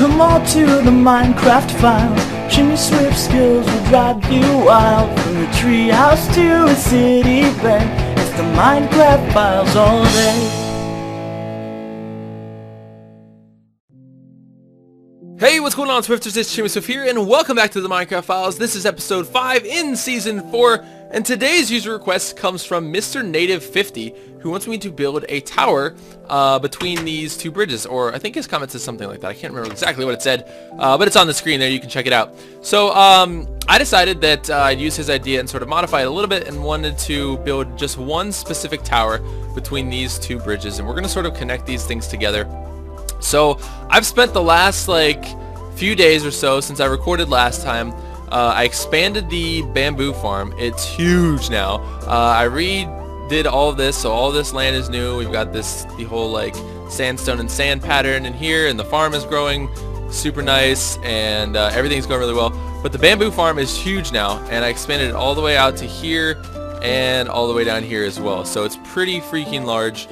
Come on to the Minecraft file. Jimmy Swift skills will drive you wild. From the treehouse to a city bank, it's the Minecraft files all day. Hey, what's going on, Swifters? It's Jimmy Swift here, and welcome back to the Minecraft Files. This is episode 5 in season 4, and today's user request comes from Mr. Native 50, who wants me to build a tower between these two bridges, or I think his comment says something like that. I can't remember exactly what it said, but it's on the screen there. You can check it out. So I decided that I'd use his idea and sort of modify it a little bit, and wanted to build just one specific tower between these two bridges, and we're going to sort of connect these things together. So I've spent the last few days or so since I recorded last time. I expanded the bamboo farm. It's huge now. I redid all of this, so all this land is new. We've got the whole sandstone and sand pattern in here, and the farm is growing super nice, and everything's going really well. But the bamboo farm is huge now, and I expanded it all the way out to here and all the way down here as well. So it's pretty freaking large.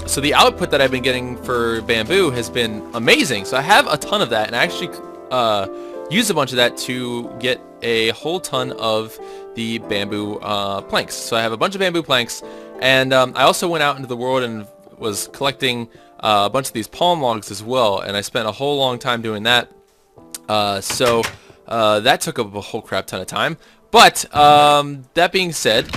So the output that I've been getting for bamboo has been amazing. So I have a ton of that, and I actually used a bunch of that to get a whole ton of the bamboo planks. So I have a bunch of bamboo planks, and I also went out into the world and was collecting a bunch of these palm logs as well, and I spent a whole long time doing that. So that took up a whole crap ton of time. But that being said,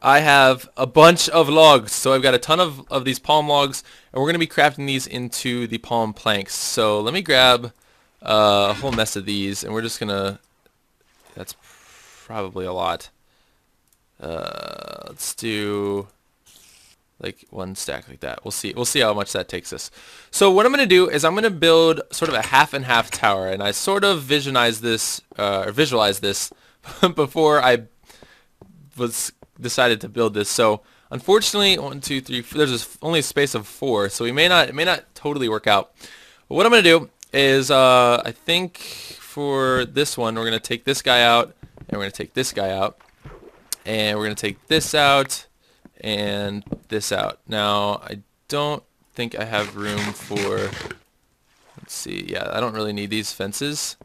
I have a bunch of logs. So I've got a ton of these palm logs, and we're going to be crafting these into the palm planks. So let me grab a whole mess of these, and we're just going to... That's probably a lot. Let's do one stack like that. We'll see how much that takes us. So what I'm going to do is I'm going to build sort of a half and half tower, and I sort of visualized this before I decided to build this. So unfortunately, 1, 2, 3, 4, there's only a space of 4, so it may not totally work out. But what I'm going to do is I think for this one we're going to take this guy out, and we're going to take this guy out, and we're going to take this out and this out. Now I don't think I have room for, let's see, yeah, I don't really need these fences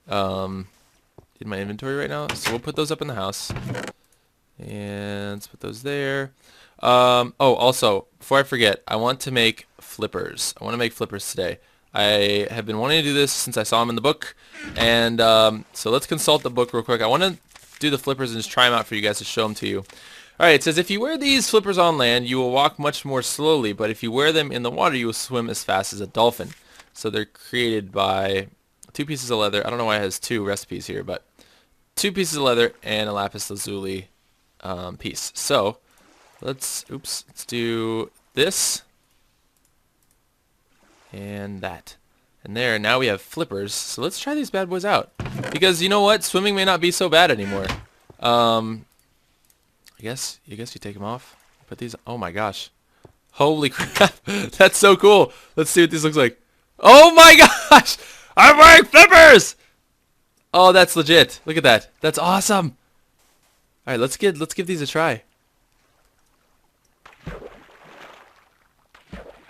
in my inventory right now, so we'll put those up in the house, and let's put those there. Oh, also, before I forget, I want to make flippers. I want to make flippers today. I have been wanting to do this since I saw them in the book, and so let's consult the book real quick. I want to do the flippers and just try them out for you guys to show them to you. Alright, it says, if you wear these flippers on land, you will walk much more slowly, but if you wear them in the water, you will swim as fast as a dolphin. So they're created by 2 pieces of leather. I don't know why it has 2 recipes here, but 2 pieces of leather and a lapis lazuli piece. So let's do this and that, and there. Now we have flippers. So let's try these bad boys out, because you know what, swimming may not be so bad anymore. I guess you take them off, put these. Oh my gosh, holy crap, that's so cool. Let's see what this looks like. Oh my gosh, I'm wearing flippers. Oh, that's legit. Look at that. That's awesome. All right, let's give these a try.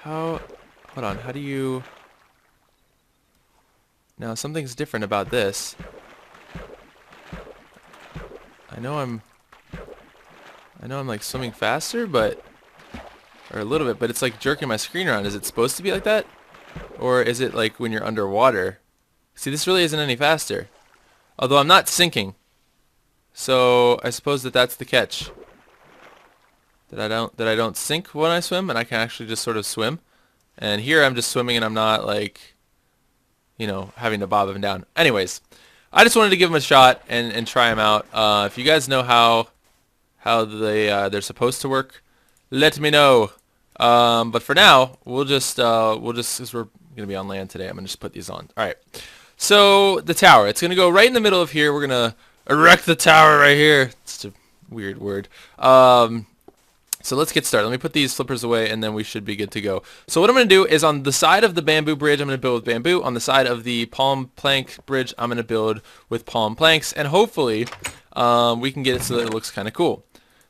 Hold on. How do you... Now, something's different about this. I know I'm swimming faster, or a little bit, but it's like jerking my screen around. Is it supposed to be like that? Or is it like when you're underwater? See, this really isn't any faster. Although I'm not sinking. So I suppose that's the catch. That I don't sink when I swim, and I can actually just sort of swim. And here I'm just swimming, and I'm not having to bob up and down. Anyways, I just wanted to give them a shot and try them out. If you guys know how they're supposed to work, let me know. But for now, we'll just because we're gonna be on land today, I'm gonna just put these on. All right. So the tower, it's gonna go right in the middle of here. We're gonna erect the tower right here. It's a weird word. So let's get started. Let me put these flippers away, and then we should be good to go. So what I'm going to do is on the side of the bamboo bridge, I'm going to build with bamboo. On the side of the palm plank bridge, I'm going to build with palm planks, and hopefully we can get it so that it looks kind of cool.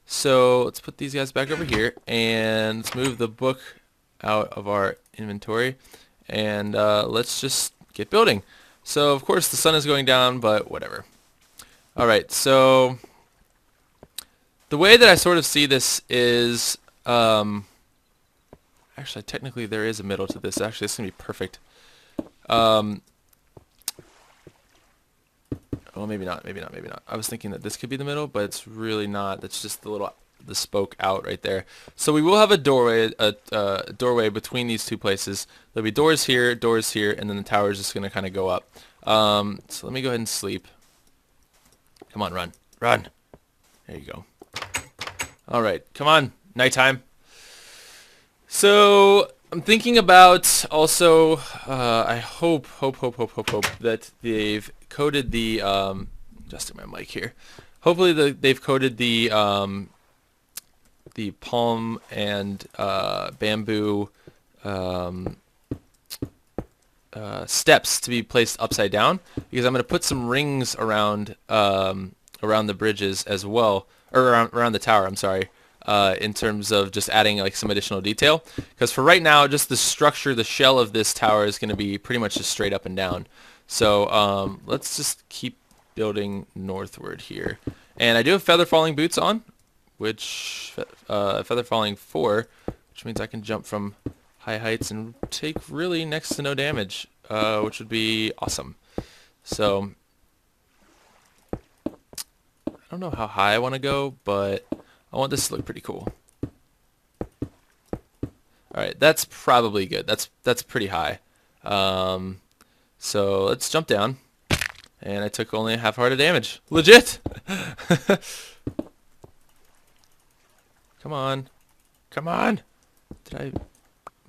So let's put these guys back over here, and let's move the book out of our inventory. and let's just get building. So of course the sun is going down, but whatever. Alright, so the way that I sort of see this is, actually technically there is a middle to this. Actually it's going to be perfect. Well, maybe not. I was thinking that this could be the middle, but it's really not. That's just the spoke out right there. So we will have a doorway, doorway between these two places. There'll be doors here, and then the tower is just going to kind of go up. So let me go ahead and sleep. Come on, run. Run. There you go. All right, come on, nighttime. So I'm thinking about also, I hope that they've coated the, adjusting my mic here. Hopefully they've coated the palm and bamboo steps to be placed upside down, because I'm going to put some rings around around the bridges as well, or around the tower, I'm sorry, in terms of just adding like some additional detail. Because for right now, just the structure, the shell of this tower is going to be pretty much just straight up and down. So let's just keep building northward here. And I do have feather falling boots on, which feather falling 4, which means I can jump from high heights and take really next to no damage, which would be awesome. So I don't know how high I want to go, but I want this to look pretty cool. Alright, that's probably good. That's pretty high. So let's jump down. And I took only half a heart of damage. Legit! Come on. Come on! Am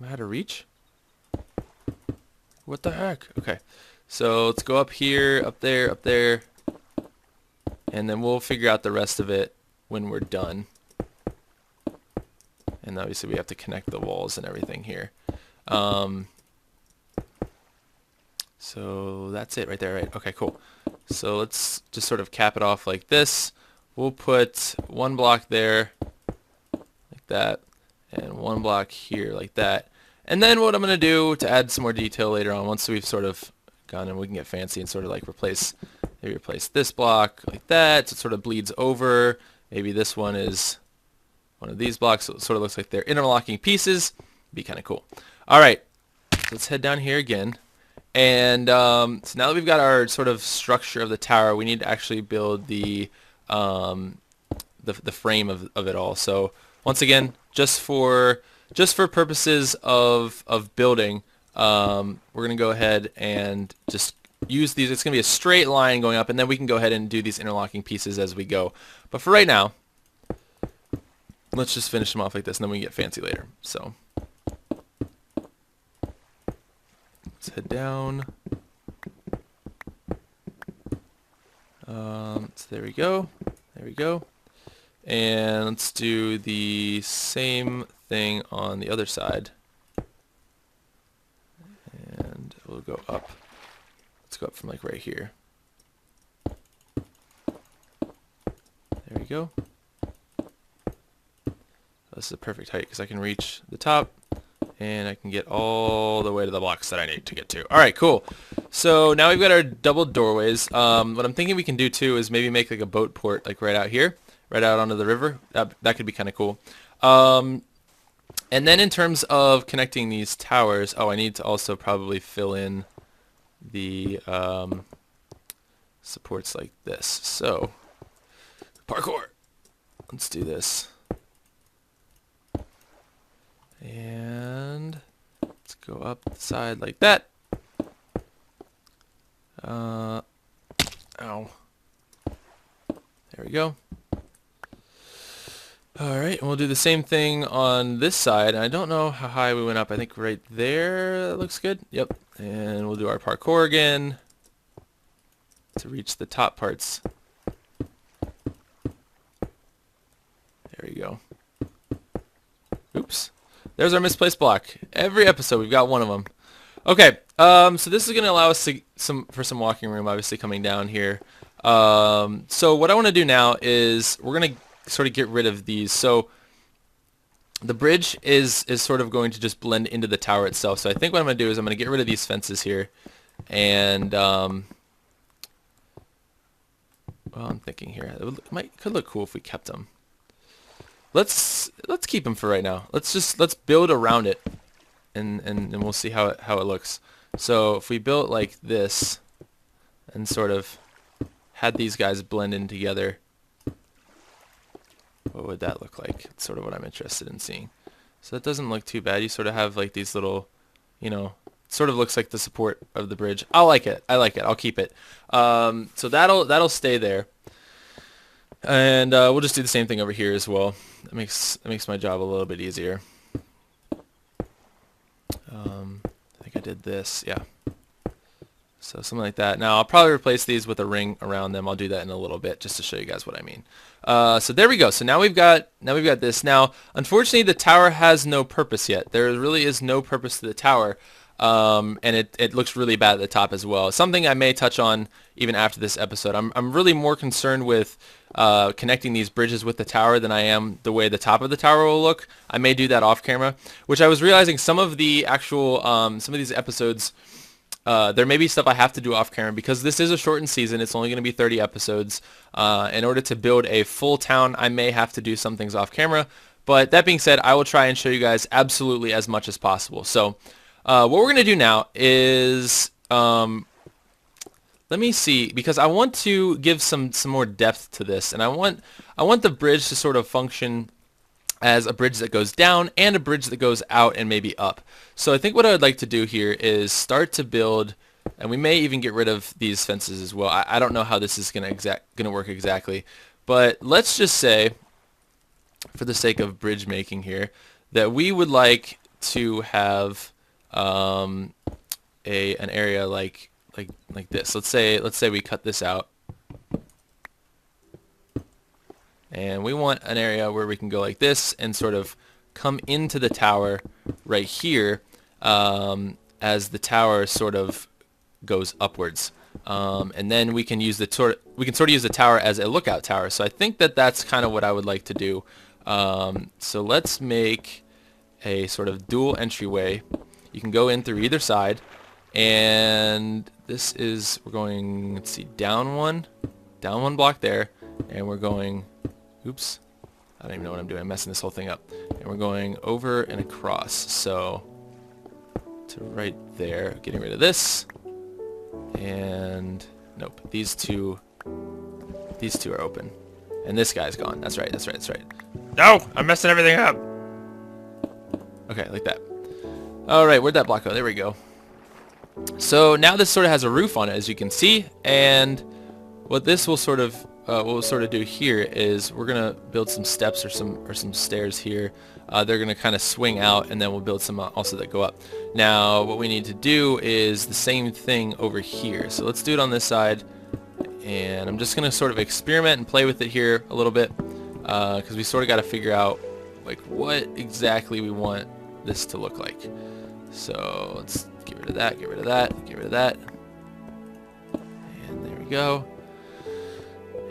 I out of reach? What the heck? Okay. So let's go up here, up there. And then we'll figure out the rest of it when we're done. And obviously we have to connect the walls and everything here. So that's it right there, right? Okay, cool. So let's just sort of cap it off like this. We'll put one block there, like that, and one block here, like that. And then what I'm going to do to add some more detail later on, once we've sort of gone and we can get fancy and sort of like maybe replace this block like that, so it sort of bleeds over. Maybe this one is one of these blocks, so it sort of looks like they're interlocking pieces. Be kind of cool. All right, let's head down here again. And so now that we've got our sort of structure of the tower, we need to actually build the frame of it all. So once again, just for purposes of building, we're gonna go ahead and just use these. It's gonna be a straight line going up, and then we can go ahead and do these interlocking pieces as we go. But for right now, let's just finish them off like this, and then we can get fancy later. So let's head down. So there we go. There we go. And let's do the same thing on the other side. And we'll go up. Let's go up from like right here. There we go. This is a perfect height because I can reach the top and I can get all the way to the blocks that I need to get to. Alright, cool. So now we've got our double doorways. What I'm thinking we can do too is maybe make like a boat port like right out here, right out onto the river. That could be kind of cool. And then in terms of connecting these towers, I need to also probably fill in the supports like this. So parkour. Let's do this. And let's go up the side like that. Ow. There we go. Alright, and we'll do the same thing on this side. And I don't know how high we went up. I think right there looks good. Yep. And we'll do our parkour again to reach the top parts. There we go. Oops. There's our misplaced block. Every episode we've got one of them. Okay, so this is going to allow us for some walking room, obviously, coming down here. So what I want to do now is we're going to sort of get rid of these. So the bridge is sort of going to just blend into the tower itself. So I think what I'm going to do is I'm going to get rid of these fences here, and well, I'm thinking here could look cool if we kept them. Let's keep them for right now. Let's build around it, and we'll see how it looks. So if we built like this, and sort of had these guys blend in together, what would that look like? It's sort of what I'm interested in seeing. So that doesn't look too bad. You sort of have like these little, you know, sort of looks like the support of the bridge. I like it. I like it. I'll keep it. So that'll stay there. And we'll just do the same thing over here as well. That makes my job a little bit easier. I think I did this. Yeah. So something like that. Now I'll probably replace these with a ring around them. I'll do that in a little bit just to show you guys what I mean. So there we go. So now we've got this. Now unfortunately the tower has no purpose yet. There really is no purpose to the tower. And it looks really bad at the top as well. Something I may touch on even after this episode. I'm really more concerned with connecting these bridges with the tower than I am the way the top of the tower will look. I may do that off camera, which I was realizing some of the actual some of these episodes. There may be stuff I have to do off camera because this is a shortened season. It's only going to be 30 episodes. In order to build a full town, I may have to do some things off camera. But that being said, I will try and show you guys absolutely as much as possible. So what we're going to do now is, let me see, because I want to give some more depth to this, and I want the bridge to sort of function as a bridge that goes down and a bridge that goes out and maybe up. So I think what I would like to do here is start to build, and we may even get rid of these fences as well. I don't know how this is gonna work exactly, but let's just say, for the sake of bridge making here, that we would like to have an area like this. Let's say we cut this out. And we want an area where we can go like this and sort of come into the tower right here as the tower sort of goes upwards. And then we can use sort of use the tower as a lookout tower. So I think that's kind of what I would like to do. So let's make a sort of dual entryway. You can go in through either side, and this is, we're going, let's see, down one block there, and we're going, oops, I don't even know what I'm doing. I'm messing this whole thing up. And we're going over and across. So to right there, getting rid of this. And nope, these two are open. And this guy's gone. That's right. No, I'm messing everything up. Okay, like that. All right, where'd that block go? There we go. So now this sort of has a roof on it, as you can see. And what this will sort of do here is we're gonna build some steps or some stairs here. They're gonna kind of swing out, and then we'll build some also that go up. Now what we need to do is the same thing over here. So let's do it on this side, and I'm just gonna sort of experiment and play with it here a little bit because we sort of got to figure out like what exactly we want this to look like. So let's get rid of that, get rid of that, get rid of that, and there we go.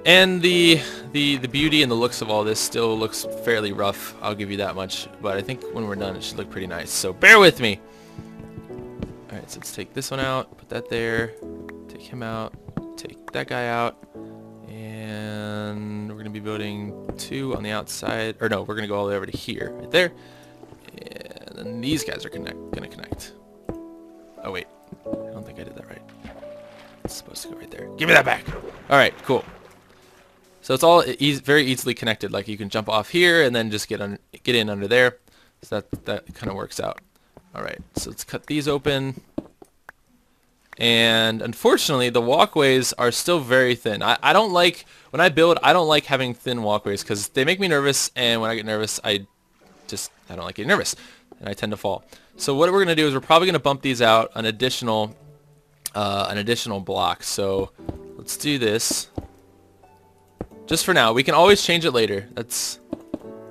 And the beauty and the looks of all this still looks fairly rough, I'll give you that much, but I think when we're done it should look pretty nice, so bear with me. Alright, so let's take this one out, put that there, take him out, take that guy out, and we're going to be building two on the outside, or no, we're going to go all the way over to here, right there, and then these guys are going to connect. Oh wait, I don't think I did that right. It's supposed to go right there. Give me that back! Alright, cool. So it's all very easily connected. Like you can jump off here and then just get in under there. So that kind of works out. All right. So let's cut these open. And unfortunately, the walkways are still very thin. I don't like, when I build, I don't like having thin walkways because they make me nervous. And when I get nervous, I don't like getting nervous, and I tend to fall. So what we're gonna do is we're probably gonna bump these out an additional block. So let's do this. Just for now. We can always change it later. That's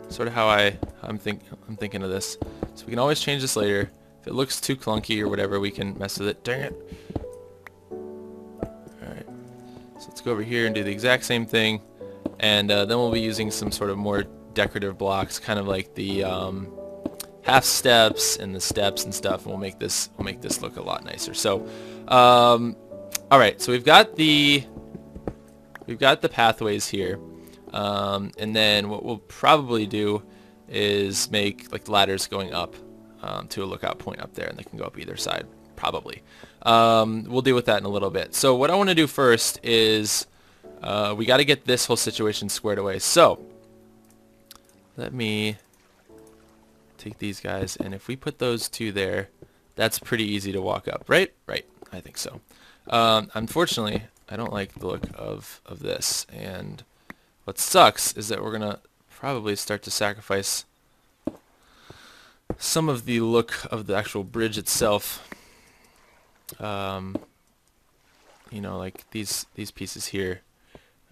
sort of how I'm thinking of this. So we can always change this later. If it looks too clunky or whatever, we can mess with it. Dang it. Alright. So let's go over here and do the exact same thing. And then we'll be using some sort of more decorative blocks, kind of like the half steps and the steps and stuff, and we'll make this look a lot nicer. So all right, so we've got the pathways here, and then what we'll probably do is make like ladders going up to a lookout point up there, and they can go up either side probably. We'll deal with that in a little bit. So what I want to do first is we got to get this whole situation squared away. So let me take these guys, and if we put those two there, that's pretty easy to walk up, right? Right, I think so. Unfortunately, I don't like the look of this, and what sucks is that we're gonna probably start to sacrifice some of the look of the actual bridge itself. You know, like these pieces here,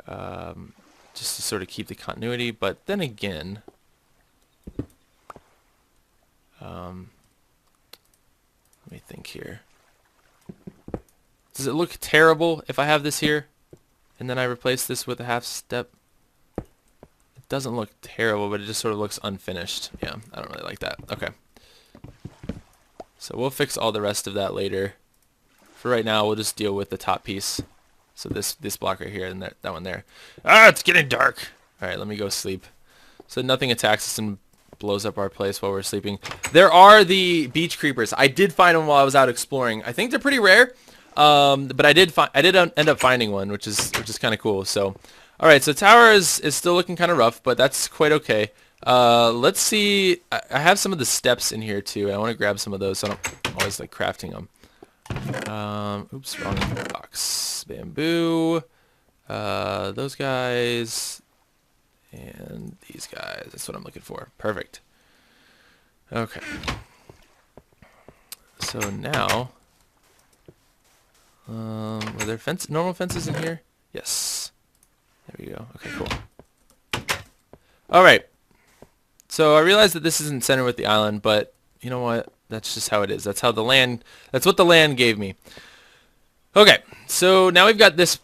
just to sort of keep the continuity. But then again, let me think here. Does it look terrible if I have this here and then I replace this with a half step? It doesn't look terrible, but it just sort of looks unfinished. Yeah, I don't really like that. Okay. So we'll fix all the rest of that later. For right now, we'll just deal with the top piece. So this block right here and that one there. Ah, it's getting dark. All right, let me go sleep. So nothing attacks us and blows up our place while we're sleeping. There are the beach creepers. I did find them while I was out exploring. I think they're pretty rare, but I did end up finding one, which is kind of cool. So, all right. So tower is still looking kind of rough, but that's quite okay. Let's see. I have some of the steps in here too. I want to grab some of those, so I don't always like crafting them. Oops, wrong box. Bamboo. Those guys. And these guys. That's what I'm looking for. Perfect. Okay. So now, were there normal fences in here? Yes. There we go. Okay, cool. All right. So I realize that this isn't centered with the island, but you know what? That's just how it is. That's what the land gave me. Okay, so now we've got this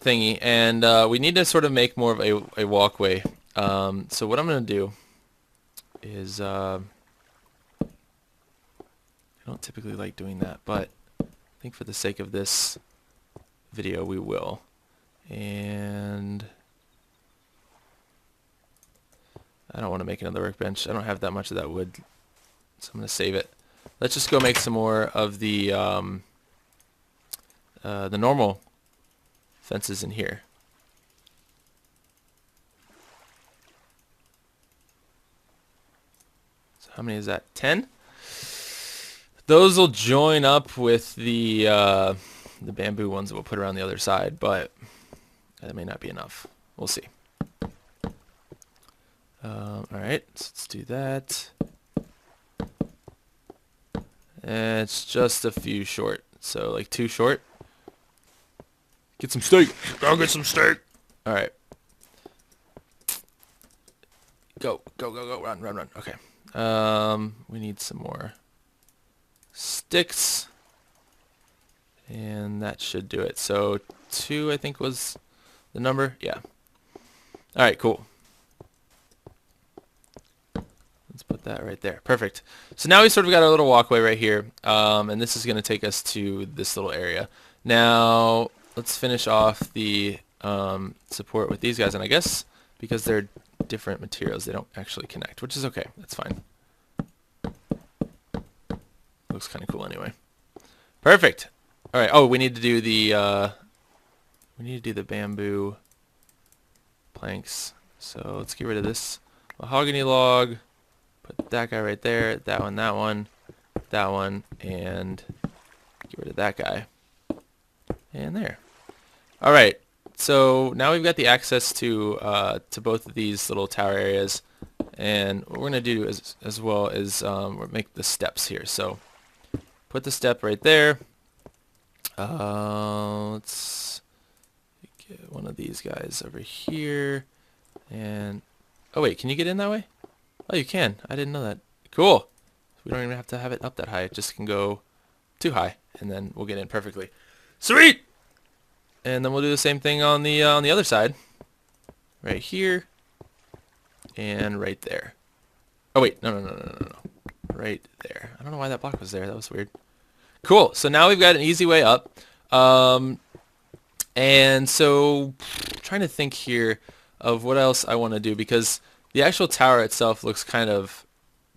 thingy, and we need to sort of make more of a walkway. So what I'm going to do is, I don't typically like doing that, but I think for the sake of this video we will. And I don't want to make another workbench. I don't have that much of that wood, so I'm going to save it. Let's just go make some more of the normal fences in here. So how many is that? 10? Those will join up with the bamboo ones that we'll put around the other side, but that may not be enough. We'll see. Alright, so let's do that. It's just a few short, so like 2 short. Get some steak. Go get some steak. All right. Go. Run. Okay. We need some more sticks, and that should do it. So 2, I think, was the number. Yeah. All right. Cool. Let's put that right there. Perfect. So now we sort of got our little walkway right here, and this is going to take us to this little area. Now let's finish off the support with these guys, and I guess because they're different materials, they don't actually connect, which is okay. That's fine. Looks kind of cool anyway. Perfect. All right. Oh, we need to do the bamboo planks. So let's get rid of this mahogany log. Put that guy right there, that one, and get rid of that guy. And there. All right. So now we've got the access to both of these little tower areas, and what we're gonna do as well is make the steps here. So put the step right there. Let's get one of these guys over here, and oh wait, can you get in that way? Oh, you can. I didn't know that. Cool. We don't even have to have it up that high. It just can go too high, and then we'll get in perfectly. Sweet. And then we'll do the same thing on the other side, right here. and right there. Oh wait, no. Right there. I don't know why that block was there. That was weird. Cool. So now we've got an easy way up. And so trying to think here of what else I want to do, because the actual tower itself looks kind of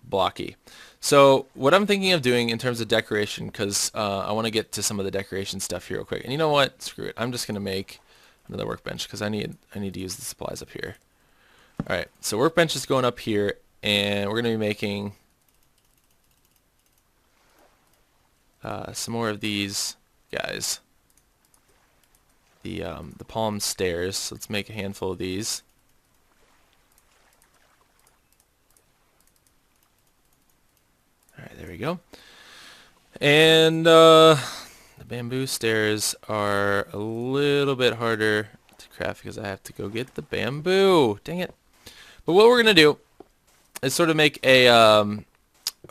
blocky. So what I'm thinking of doing in terms of decoration, because I want to get to some of the decoration stuff here real quick. And you know what? Screw it. I'm just going to make another workbench because I need to use the supplies up here. All right. So workbench is going up here, and we're going to be making some more of these guys. The palm stairs. Let's make a handful of these. All right, there we go. And the bamboo stairs are a little bit harder to craft because I have to go get the bamboo. Dang it. But what we're gonna do is sort of make a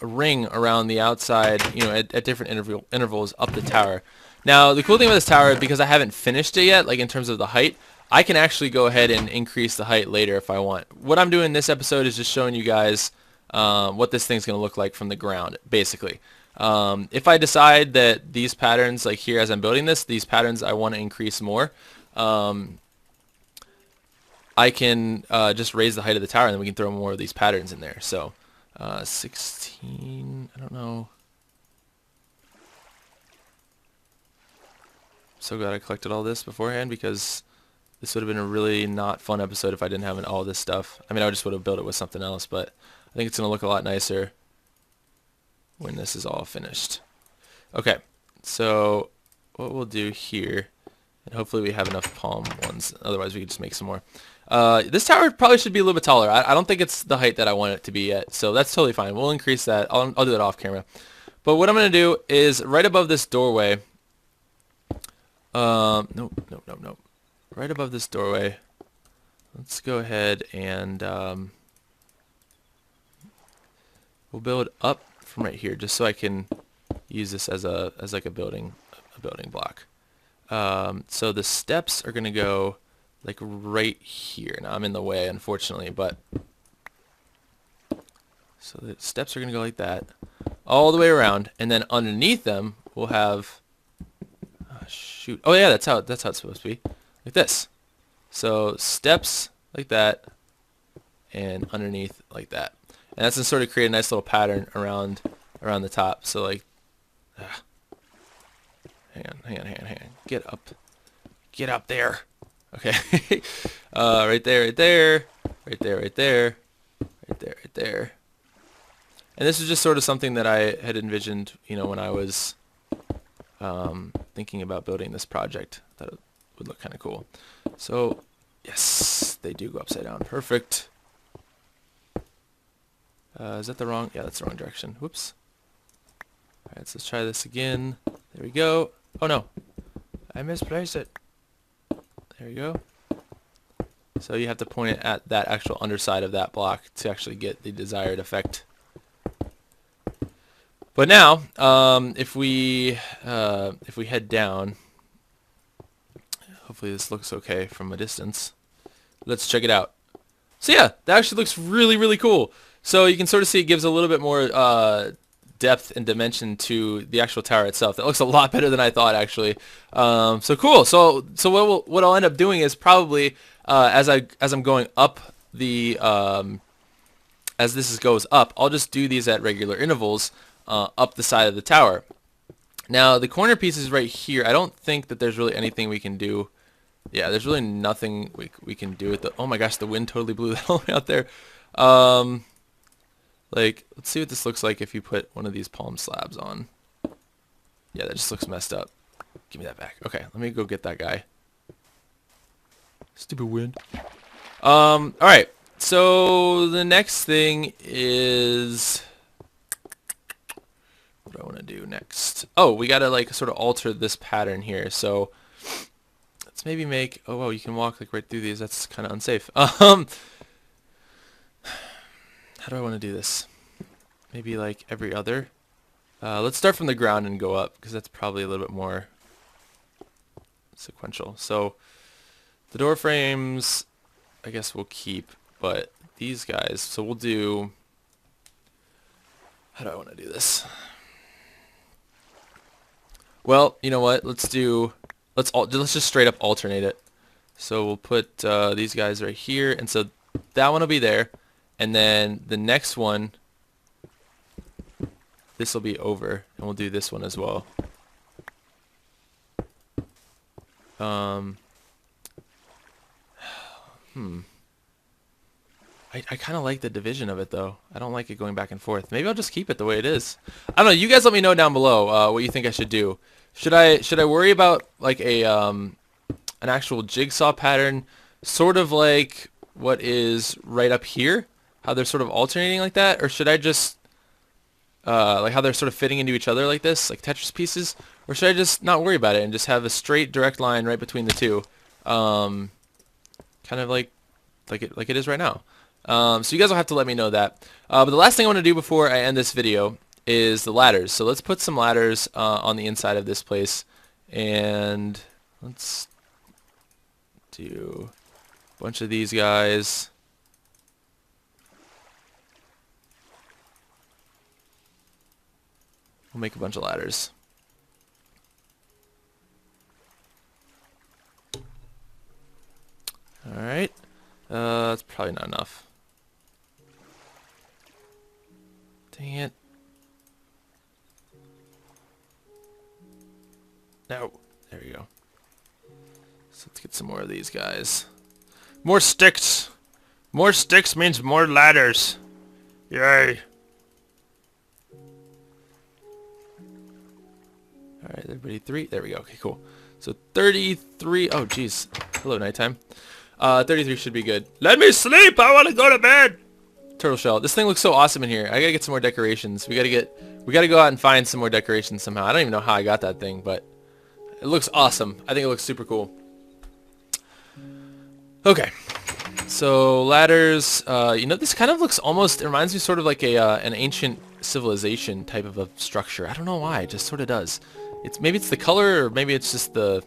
ring around the outside, you know, at different intervals up the tower. Now, the cool thing about this tower, because I haven't finished it yet, like in terms of the height, I can actually go ahead and increase the height later if I want. What I'm doing in this episode is just showing you guys what this thing's going to look like from the ground, basically. If I decide that these patterns, like here as I'm building this, these patterns I want to increase more, I can just raise the height of the tower and then we can throw more of these patterns in there. So 16, I don't know. So glad I collected all this beforehand, because this would have been a really not fun episode if I didn't have all this stuff. I mean, I just would have built it with something else, but I think it's going to look a lot nicer when this is all finished. Okay, so what we'll do here, and hopefully we have enough palm ones, otherwise we could just make some more. This tower probably should be a little bit taller. I don't think it's the height that I want it to be yet, so that's totally fine. We'll increase that. I'll do that off camera. But what I'm going to do is right above this doorway, nope. Right above this doorway, let's go ahead and we'll build up from right here, just so I can use this as like a building block. So the steps are gonna go like right here. Now I'm in the way, unfortunately, but so the steps are gonna go like that, all the way around, and then underneath them we'll have. Shoot. Oh yeah, that's how it's supposed to be. Like this. So steps like that, and underneath like that. And that's to sort of create a nice little pattern around the top. So like, hang on. Get up there. Okay. Right there. And this is just sort of something that I had envisioned, you know, when I was thinking about building this project. That it would look kind of cool. So yes, they do go upside down. Perfect. Is that the wrong? Yeah, that's the wrong direction. Whoops. All right, so let's try this again. There we go. Oh no, I misplaced it. There we go. So you have to point it at that actual underside of that block to actually get the desired effect. But now, if we head down, hopefully this looks okay from a distance. Let's check it out. So yeah, that actually looks really, really cool. So you can sort of see it gives a little bit more depth and dimension to the actual tower itself. That looks a lot better than I thought, actually. So cool. So what I'll end up doing is probably as I'm going up the as this goes up, I'll just do these at regular intervals. Up the side of the tower. Now the corner pieces right here, I don't think that there's really anything we can do. Yeah, there's really nothing we can do with the. Oh my gosh, the wind totally blew that all the way out there. Like, let's see what this looks like if you put one of these palm slabs on. Yeah, that just looks messed up. Give me that back. Okay, let me go get that guy. Stupid wind. All right. So the next thing is. What do I want to do next? Oh, we gotta like sort of alter this pattern here. So let's maybe make. Oh, wow, you can walk like right through these. That's kind of unsafe. How do I want to do this? Maybe like every other. Let's start from the ground and go up, because that's probably a little bit more sequential. So the door frames, I guess we'll keep but these guys, so we'll do, how do I want to do this? Well, you know what? Let's just straight up alternate it. So we'll put these guys right here, and so that one will be there, and then the next one, this will be over, and we'll do this one as well. I kind of like the division of it, though. I don't like it going back and forth. Maybe I'll just keep it the way it is. I don't know. You guys let me know down below what you think I should do. Should I worry about like a an actual jigsaw pattern, sort of like what is right up here, how they're sort of alternating like that, or should I just like how they're sort of fitting into each other like this, like Tetris pieces, or should I just not worry about it and just have a straight direct line right between the two, kind of like it is right now? So you guys will have to let me know that. But the last thing I want to do before I end this video is the ladders. So let's put some ladders on the inside of this place, and let's do a bunch of these guys. We'll make a bunch of ladders. Alright. That's probably not enough. Dang it. No. There we go. So let's get some more of these guys. More sticks! More sticks means more ladders. Yay! Alright, everybody, 3. There we go. Okay, cool. So 33. Oh, jeez. Hello, nighttime. 33 should be good. Let me sleep! I want to go to bed! Turtle shell. This thing looks so awesome in here. I gotta get some more decorations. We gotta go out and find some more decorations somehow. I don't even know how I got that thing, but it looks awesome. I think it looks super cool. Okay. So ladders. You know, this kind of looks almost, it reminds me sort of like an ancient civilization type of a structure. I don't know why. It just sort of does. Maybe it's the color, or maybe it's just the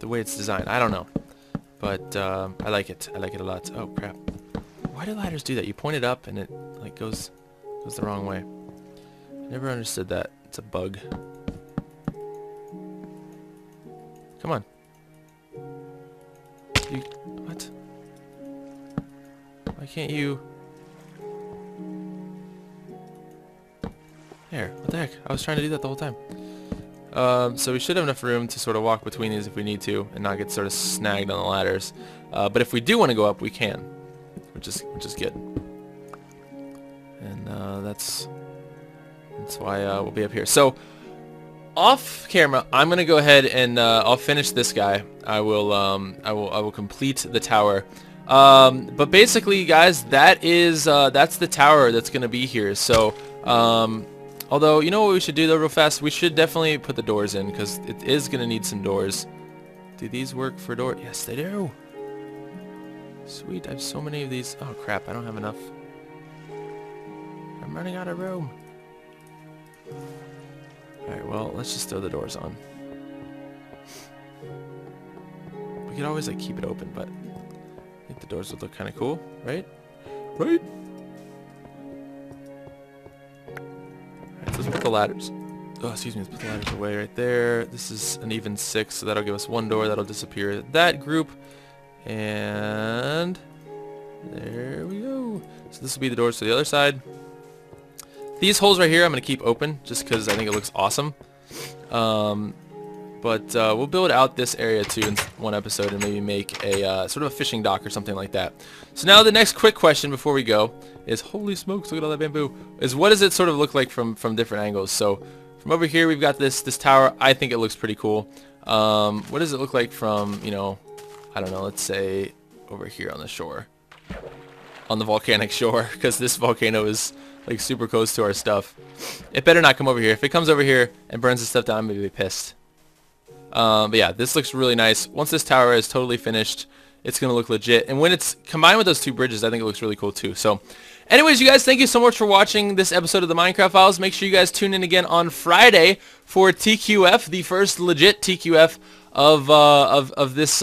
way it's designed. I don't know. But I like it. I like it a lot. Oh crap. Why do ladders do that? You point it up and it like goes the wrong way. I never understood that. It's a bug. Come on. What? Why can't you? There. What the heck? I was trying to do that the whole time. So we should have enough room to sort of walk between these if we need to, and not get sort of snagged on the ladders. But if we do want to go up, we can, which is good. And that's why we'll be up here. So off camera, I'm gonna go ahead and I'll finish this guy. I will complete the tower. But basically, guys, that's the tower that's gonna be here. So although, you know what we should do though real fast? We should definitely put the doors in, because it is going to need some doors. Do these work for door? Yes, they do. Sweet, I have so many of these. Oh crap, I don't have enough. I'm running out of room. Alright, well, let's just throw the doors on. We could always like keep it open, but I think the doors would look kind of cool, right? Right? Let's put the ladders. Oh, excuse me. Let's put the ladders away right there. This is an even 6, so that'll give us one door. That'll disappear that group. And there we go. So this will be the doors to the other side. These holes right here I'm going to keep open just because I think it looks awesome. But we'll build out this area too in one episode and maybe make a sort of a fishing dock or something like that. So now the next quick question before we go is, holy smokes, look at all that bamboo, is what does it sort of look like from different angles? So from over here we've got this tower. I think it looks pretty cool. What does it look like from, you know, I don't know, let's say over here on the shore, on the volcanic shore, because this volcano is like super close to our stuff. It better not come over here. If it comes over here and burns the stuff down, I'm gonna be pissed. But yeah, this looks really nice. Once this tower is totally finished, it's going to look legit. And when it's combined with those two bridges, I think it looks really cool too. So anyways, you guys, thank you so much for watching this episode of the Minecraft Files. Make sure you guys tune in again on Friday for TQF, the first legit TQF of this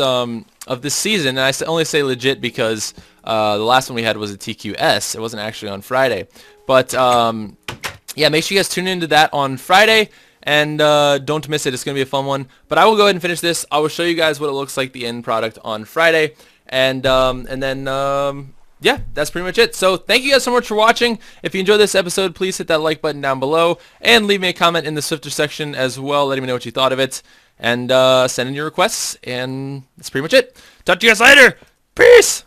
of this season. And I only say legit because the last one we had was a TQS. It wasn't actually on Friday. But yeah, make sure you guys tune into that on Friday. And don't miss it. It's going to be a fun one. But I will go ahead and finish this. I will show you guys what it looks like, the end product, on Friday. And then, yeah, that's pretty much it. So thank you guys so much for watching. If you enjoyed this episode, please hit that like button down below. And leave me a comment in the Swifter section as well, letting me know what you thought of it. And send in your requests. And that's pretty much it. Talk to you guys later. Peace!